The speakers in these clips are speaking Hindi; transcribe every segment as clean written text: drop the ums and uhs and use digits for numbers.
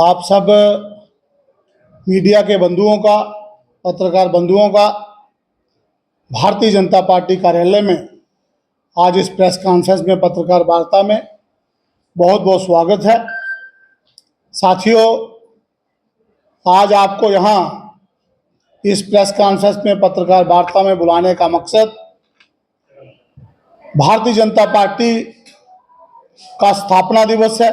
आप सब मीडिया के बंधुओं का, पत्रकार बंधुओं का भारतीय जनता पार्टी कार्यालय में आज इस प्रेस कॉन्फ्रेंस में, पत्रकार वार्ता में बहुत बहुत स्वागत है। साथियों, आज आपको यहाँ इस प्रेस कॉन्फ्रेंस में, पत्रकार वार्ता में बुलाने का मकसद भारतीय जनता पार्टी का स्थापना दिवस है।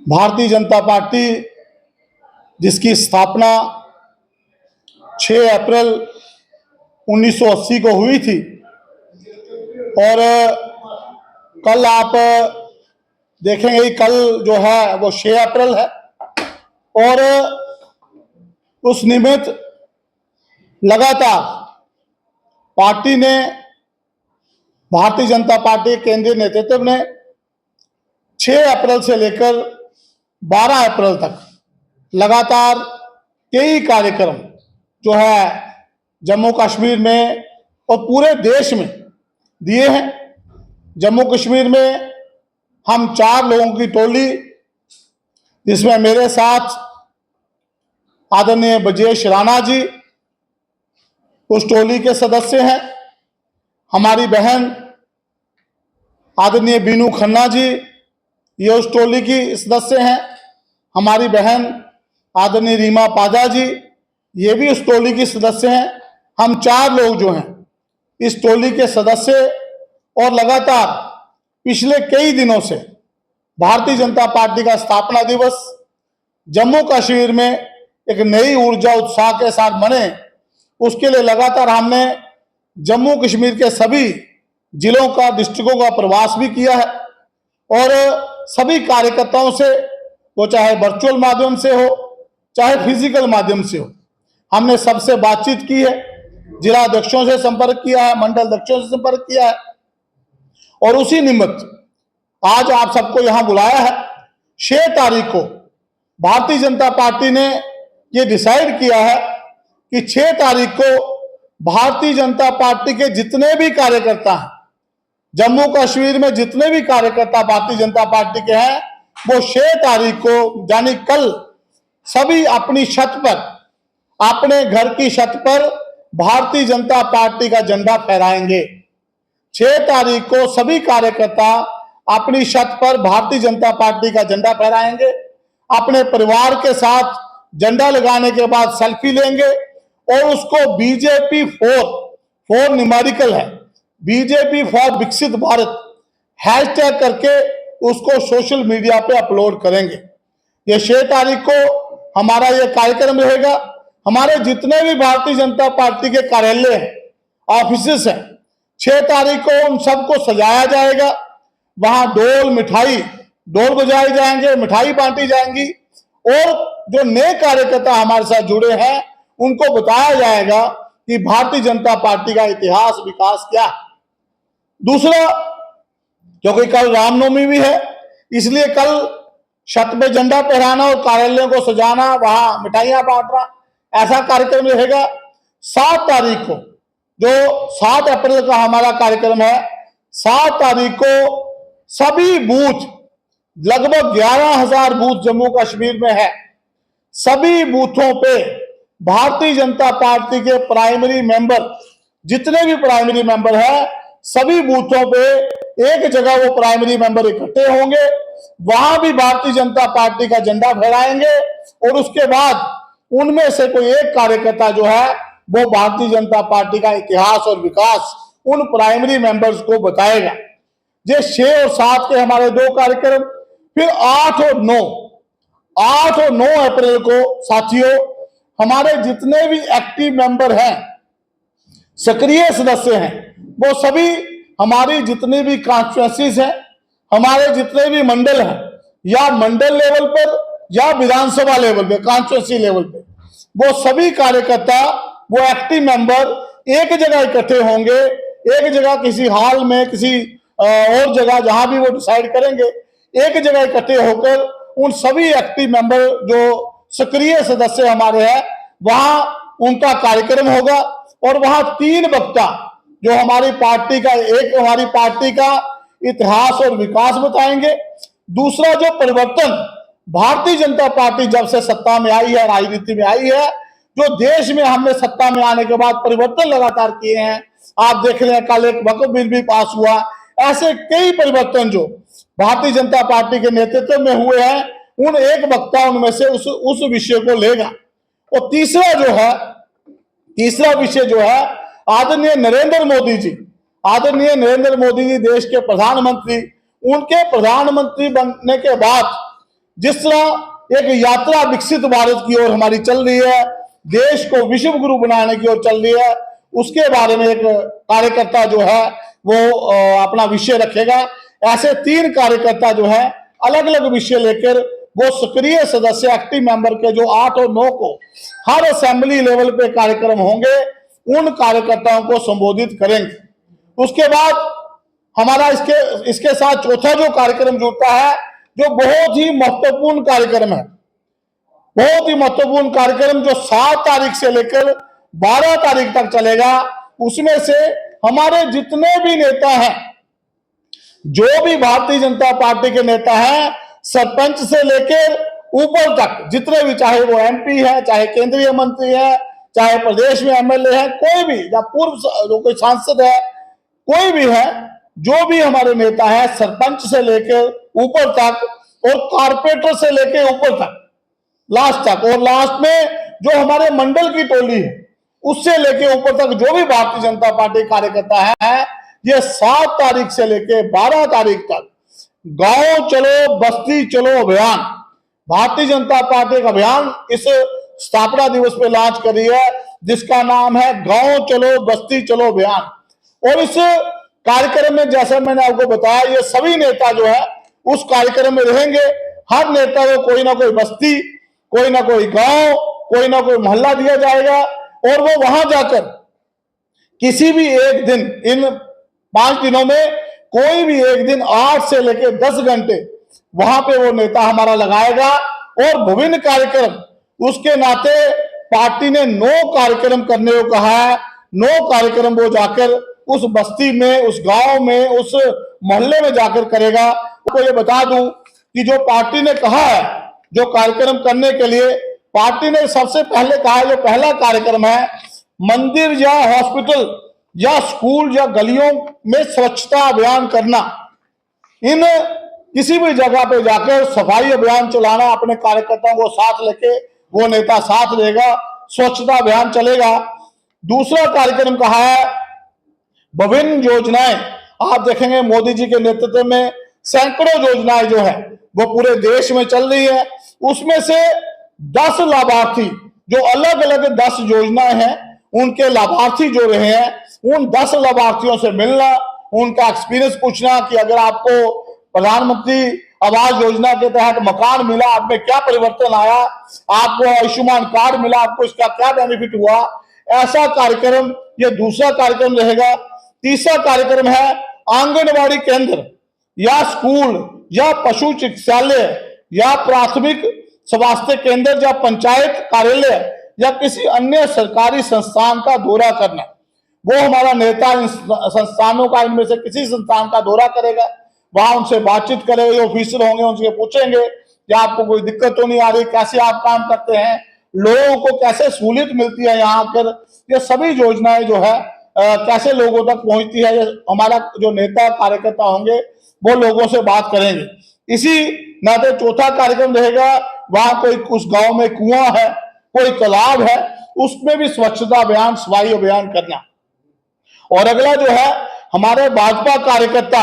भारतीय जनता पार्टी जिसकी स्थापना 6 अप्रैल 1980 को हुई थी और कल आप देखेंगे, कल जो है वो 6 अप्रैल है और उस निमित्त लगातार पार्टी ने, भारतीय जनता पार्टी केंद्रीय नेतृत्व ने 6 अप्रैल से लेकर 12 अप्रैल तक लगातार कई कार्यक्रम जो है जम्मू कश्मीर में और पूरे देश में दिए हैं। जम्मू कश्मीर में हम 4 लोगों की टोली, जिसमें मेरे साथ आदरणीय ब्रजेश राणा जी उस टोली के सदस्य हैं, हमारी बहन आदरणीय बीनू खन्ना जी ये उस टोली की सदस्य हैं, हमारी बहन आदरणीय रीमा पाजा जी ये भी उस टोली की सदस्य हैं। हम 4 लोग जो हैं इस टोली के सदस्य, और लगातार पिछले कई दिनों से भारतीय जनता पार्टी का स्थापना दिवस जम्मू कश्मीर में एक नई ऊर्जा, उत्साह के साथ मने, उसके लिए लगातार हमने जम्मू कश्मीर के सभी जिलों का, डिस्ट्रिक्टों का प्रवास भी किया है और सभी कार्यकर्ताओं से, वो चाहे वर्चुअल माध्यम से हो चाहे फिजिकल माध्यम से हो, हमने सबसे बातचीत की है। जिला अध्यक्षों से संपर्क किया है, मंडल अध्यक्षों से संपर्क किया है और उसी निमित्त आज आप सबको यहां बुलाया है। 6 तारीख को भारतीय जनता पार्टी ने ये डिसाइड किया है कि 6 तारीख को भारतीय जनता पार्टी के जितने भी कार्यकर्ता हैं, जम्मू कश्मीर में जितने भी कार्यकर्ता भारतीय जनता पार्टी के हैं, वो 6 तारीख को यानी कल सभी अपनी छत पर, अपने घर की छत पर भारतीय जनता पार्टी का झंडा फहराएंगे। 6 तारीख को सभी कार्यकर्ता अपनी छत पर भारतीय जनता पार्टी का झंडा फहराएंगे, अपने परिवार के साथ झंडा लगाने के बाद सेल्फी लेंगे और उसको बीजेपी फोर न्यूमेरिकल है, बीजेपी फॉर विकसित भारत हैशटैग करके उसको सोशल मीडिया पे अपलोड करेंगे। ये 6 तारीख को हमारा ये कार्यक्रम रहेगा। हमारे जितने भी भारतीय जनता पार्टी के कार्यालय हैं, ऑफिसेस हैं, 6 तारीख को उन सबको सजाया जाएगा। वहां ढोल बजाए जाएंगे, मिठाई बांटी जाएंगी और जो नए कार्यकर्ता हमारे साथ जुड़े हैं उनको बताया जाएगा कि भारतीय जनता पार्टी का इतिहास, विकास क्या है। दूसरा, क्योंकि कल रामनवमी भी है, इसलिए कल छत पे झंडा फहराना और कार्यालयों को सजाना, वहां मिठाइयां बांटना, ऐसा कार्यक्रम रहेगा। 7 तारीख को, जो 7 अप्रैल का हमारा कार्यक्रम है, 7 तारीख को सभी बूथ, लगभग 11,000 बूथ जम्मू कश्मीर में है, सभी बूथों पे भारतीय जनता पार्टी के प्राइमरी मेंबर, जितने भी प्राइमरी मेंबर है, सभी बूथों पे एक जगह वो प्राइमरी मेंबर इकट्ठे होंगे, वहां भी भारतीय जनता पार्टी का झंडा फहराएंगे और उसके बाद उनमें से कोई एक कार्यकर्ता जो है वो भारतीय जनता पार्टी का इतिहास और विकास उन प्राइमरी मेंबर्स को बताएगा। ये 6 और 7 के हमारे 2 कार्यक्रम। फिर 8 और 9 अप्रैल को साथियों, हमारे जितने भी एक्टिव मेंबर हैं, सक्रिय सदस्य हैं, वो सभी हमारी जितनी भी कॉन्स्टिट्यूएंसीज हैं, हमारे जितने भी मंडल हैं, या मंडल लेवल पर या विधानसभा लेवल पे, कॉन्स्टिट्यूएंसी लेवल पे, वो सभी कार्यकर्ता, वो एक्टिव मेंबर एक जगह इकट्ठे होंगे, एक जगह किसी हॉल में, किसी और जगह जहां भी वो डिसाइड करेंगे, एक जगह इकट्ठे होकर उन सभी एक्टिव मेंबर जो सक्रिय सदस्य हमारे हैं, वहां उनका कार्यक्रम होगा और वहां 3 वक्ता जो हमारी पार्टी का, एक हमारी पार्टी का इतिहास और विकास बताएंगे, दूसरा जो परिवर्तन भारतीय जनता पार्टी जब से सत्ता में आई है, राजनीति में आई है, जो देश में हमने सत्ता में आने के बाद परिवर्तन लगातार किए हैं, आप देख रहे हैं कल एक वक्फ बिल भी पास हुआ, ऐसे कई परिवर्तन जो भारतीय जनता पार्टी के नेतृत्व में हुए हैं, उन एक वक्ता उनमें से उस विषय को लेगा। और तीसरा विषय जो है आदरणीय नरेंद्र मोदी जी, आदरणीय नरेंद्र मोदी जी देश के प्रधानमंत्री, उनके प्रधानमंत्री बनने के बाद जिस तरह एक यात्रा विकसित भारत की ओर हमारी चल रही है, देश को विश्व गुरु बनाने की ओर चल रही है, उसके बारे में एक कार्यकर्ता जो है वो अपना विषय रखेगा। ऐसे 3 कार्यकर्ता जो है अलग अलग विषय लेकर वो सक्रिय सदस्य, एक्टिव मेंबर के जो 8 और 9 को हर असेंबली लेवल पे कार्यक्रम होंगे, उन कार्यकर्ताओं को संबोधित करेंगे। उसके बाद हमारा इसके साथ चौथा जो कार्यक्रम जुड़ता है, जो बहुत ही महत्वपूर्ण कार्यक्रम है, बहुत ही महत्वपूर्ण कार्यक्रम जो 7 तारीख से लेकर 12 तारीख तक चलेगा। उसमें से हमारे जितने भी नेता हैं, जो भी भारतीय जनता पार्टी के नेता हैं, सरपंच से लेकर ऊपर तक जितने भी, चाहे वो एमपी है, चाहे केंद्रीय मंत्री है, चाहे प्रदेश में एमएलए है, कोई भी, या पूर्व कोई सांसद है, कोई भी है, जो भी हमारे नेता है, सरपंच से लेकर ऊपर तक और कारपोरेटर से लेकर ऊपर तक लास्ट तक, और लास्ट में जो हमारे मंडल की टोली है उससे लेके ऊपर तक जो भी भारतीय जनता पार्टी कार्यकर्ता है, ये 7 तारीख से लेके 12 तारीख तक गांव चलो बस्ती चलो अभियान, भारतीय जनता पार्टी का अभियान इस स्थापना दिवस पे लॉन्च करी है, जिसका नाम है गांव चलो बस्ती चलो अभियान। और इस कार्यक्रम में जैसा मैंने आपको बताया, ये सभी नेता जो है उस कार्यक्रम में रहेंगे। हर नेता को कोई ना कोई बस्ती, कोई ना कोई गांव, कोई ना कोई मोहल्ला दिया जाएगा, और वो वहां जाकर किसी भी एक दिन, इन 5 दिनों में कोई भी एक दिन 8 से लेकर 10 घंटे वहां पे वो नेता हमारा लगाएगा। और विभिन्न कार्यक्रम, उसके नाते पार्टी ने 9 कार्यक्रम करने को कहा है। 9 कार्यक्रम वो जाकर उस बस्ती में, उस गांव में, उस मोहल्ले में जाकर करेगा। आपको ये बता दूं कि जो पार्टी ने कहा है, जो कार्यक्रम करने के लिए पार्टी ने सबसे पहले कहा, जो पहला कार्यक्रम है, मंदिर या हॉस्पिटल या स्कूल या गलियों में स्वच्छता अभियान करना। इन किसी भी जगह पे जाकर सफाई अभियान चलाना, अपने कार्यकर्ताओं को साथ लेके, वो नेता साथ लेगा, स्वच्छता अभियान चलेगा। दूसरा कार्यक्रम कहा है विभिन्न योजनाएं, आप देखेंगे मोदी जी के नेतृत्व में सैकड़ों योजनाएं जो है वो पूरे देश में चल रही है। उसमें से 10 लाभार्थी, जो अलग अलग 10 योजनाएं हैं, उनके लाभार्थी जो रहे हैं, उन 10 लाभार्थियों से मिलना, उनका एक्सपीरियंस पूछना कि अगर आपको प्रधानमंत्री आवास योजना के तहत मकान मिला, आप में क्या परिवर्तन आया, आपको आयुष्मान कार्ड मिला, आपको इसका क्या बेनिफिट हुआ, ऐसा कार्यक्रम ये दूसरा कार्यक्रम रहेगा। तीसरा कार्यक्रम है आंगनबाड़ी केंद्र या स्कूल या पशु चिकित्सालय या प्राथमिक स्वास्थ्य केंद्र या पंचायत कार्यालय या किसी अन्य सरकारी संस्थान का दौरा करना। वो हमारा नेता इन संस्थानों का, इनमें से किसी संस्थान का दौरा करेगा, वहां उनसे बातचीत करेगा, ऑफिसर होंगे उनसे पूछेंगे कि आपको कोई दिक्कत तो नहीं आ रही, कैसे आप काम करते हैं, लोगों को कैसे सहूलियत मिलती है यहाँ आकर, ये सभी योजनाएं जो है कैसे लोगों तक पहुंचती है, हमारा जो नेता कार्यकर्ता होंगे वो लोगों से बात करेंगे। इसी नाते चौथा कार्यक्रम रहेगा, वहां कोई उस गांव में कुआं है, कोई तालाब है, उसमें भी स्वच्छता अभियान, सफाई अभियान करना। और अगला जो है हमारे भाजपा कार्यकर्ता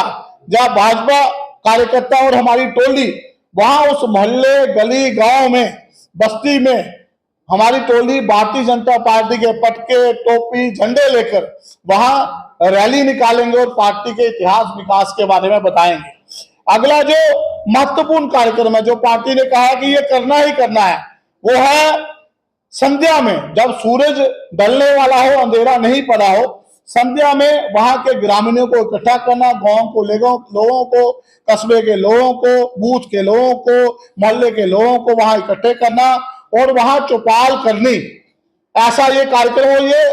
या भाजपा कार्यकर्ता और हमारी टोली, वहां उस मोहल्ले, गली, गांव में, बस्ती में हमारी टोली भारतीय जनता पार्टी के पटके, टोपी, झंडे लेकर वहां रैली निकालेंगे और पार्टी के इतिहास विकास के बारे में बताएंगे। अगला जो महत्वपूर्ण कार्यक्रम है, जो पार्टी ने कहा है कि ये करना ही करना है, वो है संध्या में, जब सूरज ढलने वाला हो, अंधेरा नहीं पड़ा हो, संध्या में वहां के ग्रामीणों को इकट्ठा करना, गांव को, लोगों को, कस्बे के लोगों को, बूथ के लोगों को, मोहल्ले के लोगों को वहां इकट्ठे करना और वहां चौपाल करनी। ऐसा ये कार्यक्रम हो, ये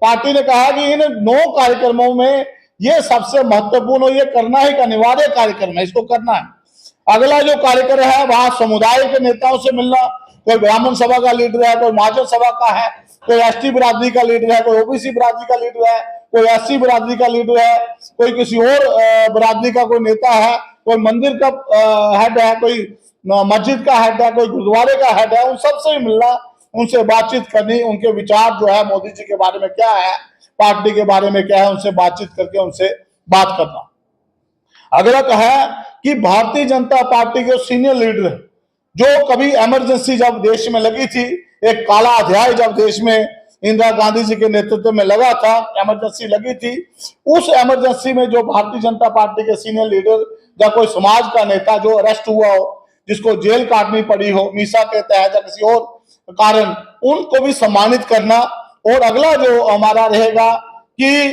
पार्टी ने कहा कि इन 9 कार्यक्रमों में ये सबसे महत्वपूर्ण और ये करना ही का अनिवार्य कार्यक्रम है, इसको करना है। अगला जो कार्यक्रम है वहां समुदाय के नेताओं से मिलना, कोई ब्राह्मण सभा का लीडर है, कोई महाजन सभा का है, कोई एसटी बिरादरी का लीडर है, कोई ओबीसी बिरादरी का लीडर है, कोई एससी बिरादरी का लीडर है, कोई किसी और बिरादरी का कोई नेता है, कोई मंदिर का हेड है, कोई मस्जिद का हेड है, कोई गुरुद्वारे का हेड है, उन सबसे भी मिलना, उनसे बातचीत करनी, उनके विचार जो है मोदी जी के बारे में क्या है, पार्टी के बारे में क्या है, उनसे बातचीत करके उनसे बात करना। अगला है कि भारतीय जनता पार्टी के सीनियर लीडर जो कभी इमरजेंसी जब देश में लगी थी, एक काला अध्याय जब देश में इंदिरा गांधी जी के नेतृत्व में लगा था, इमरजेंसी लगी थी, उस इमरजेंसी में जो भारतीय जनता पार्टी के सीनियर लीडर या कोई समाज का नेता जो अरेस्ट हुआ हो, जिसको जेल काटनी पड़ी हो मीसा के तहत या किसी और कारण, उनको भी सम्मानित करना। और अगला जो हमारा रहेगा कि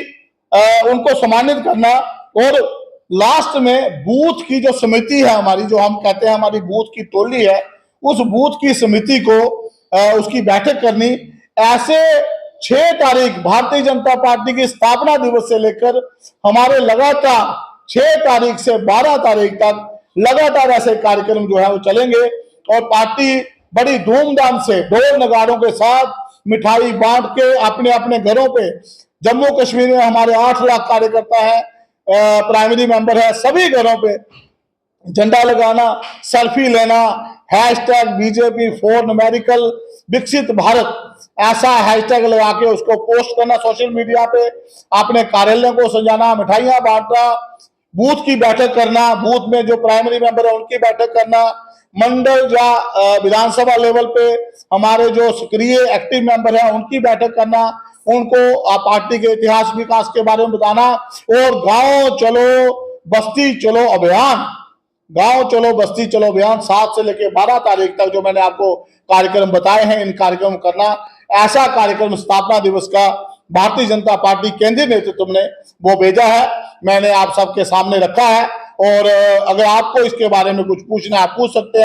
उनको सम्मानित करना, और लास्ट में बूथ की जो समिति है हमारी, जो हम कहते हैं हमारी बूथ की टोली है, उस बूथ की समिति को उसकी बैठक करनी। ऐसे 6 तारीख भारतीय जनता पार्टी की स्थापना दिवस से लेकर हमारे लगातार 6 तारीख से 12 तारीख तक लगातार ऐसे कार्यक्रम जो है वो चलेंगे, और पार्टी बड़ी धूमधाम से ढोल नगाड़ों के साथ मिठाई बांट के अपने अपने घरों पे, जम्मू कश्मीर में हमारे 8 लाख कार्यकर्ता है, प्राइमरी मेंबर है, सभी घरों पे झंडा लगाना, सेल्फी लेना, हैशटैग बीजेपी फॉर न्यूमेरिकल विकसित भारत, ऐसा हैशटैग लगा के उसको पोस्ट करना सोशल मीडिया पे, अपने कार्यालयों को सजाना, मिठाइयां बांटना, बूथ की बैठक करना, बूथ में जो प्राइमरी मेंबर है उनकी बैठक करना, मंडल या विधानसभा लेवल पे हमारे जो सक्रिय एक्टिव मेंबर हैं उनकी बैठक करना, उनको पार्टी के इतिहास विकास के बारे में बताना, और गांव चलो बस्ती चलो अभियान, गांव चलो बस्ती चलो अभियान 7 से लेकर 12 तारीख तक जो मैंने आपको कार्यक्रम बताए हैं, इन कार्यक्रम करना। ऐसा कार्यक्रम स्थापना दिवस का भारतीय जनता पार्टी केंद्रीय नेतृत्व ने वो भेजा है, मैंने आप सबके सामने रखा है, और अगर आपको इसके बारे में कुछ पूछना है आप पूछ सकते हैं।